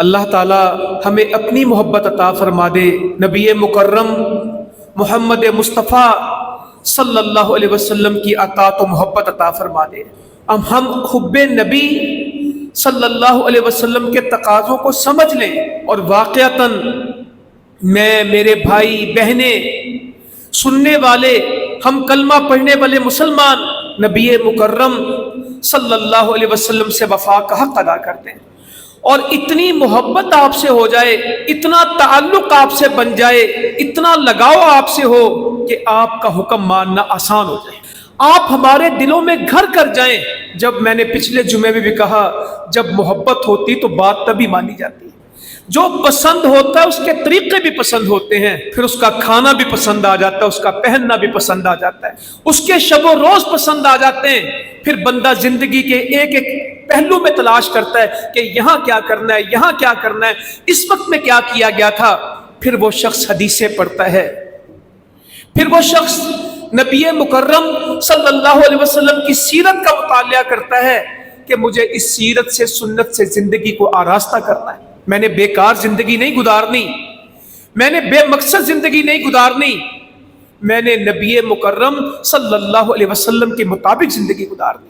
اللہ تعالی ہمیں اپنی محبت عطا فرما دے، نبی مکرم محمد مصطفیٰ صلی اللہ علیہ وسلم کی اطاعت و محبت عطا فرما دے۔ اب ہم حب نبی صلی اللہ علیہ وسلم کے تقاضوں کو سمجھ لیں، اور واقعتاً میں، میرے بھائی بہنیں، سننے والے، ہم کلمہ پڑھنے والے مسلمان نبی مکرم صلی اللہ علیہ وسلم سے وفا کا حق ادا کرتے ہیں، اور اتنی محبت آپ سے ہو جائے، اتنا تعلق آپ سے بن جائے، اتنا لگاؤ آپ سے ہو کہ آپ کا حکم ماننا آسان ہو جائے، آپ ہمارے دلوں میں گھر کر جائیں۔ جب میں نے پچھلے جمعے میں بھی کہا، جب محبت ہوتی تو بات تبھی مانی جاتی ہے۔ جو پسند ہوتا ہے اس کے طریقے بھی پسند ہوتے ہیں، پھر اس کا کھانا بھی پسند آ جاتا ہے، اس کا پہننا بھی پسند آ جاتا ہے، اس کے شب و روز پسند آ جاتے ہیں۔ پھر بندہ زندگی کے ایک ایک پہلو میں تلاش کرتا ہے کہ یہاں کیا کرنا ہے، یہاں کیا کرنا ہے، اس وقت میں کیا کیا گیا تھا۔ پھر وہ شخص حدیثیں پڑھتا ہے، پھر وہ شخص نبی مکرم صلی اللہ علیہ وسلم کی سیرت کا مطالعہ کرتا ہے کہ مجھے اس سیرت سے، سنت سے زندگی کو آراستہ کرنا ہے۔ میں نے بیکار زندگی نہیں گزارنی، میں نے بے مقصد زندگی نہیں گزارنی، میں نے نبی مکرم صلی اللہ علیہ وسلم کے مطابق زندگی گزارنی۔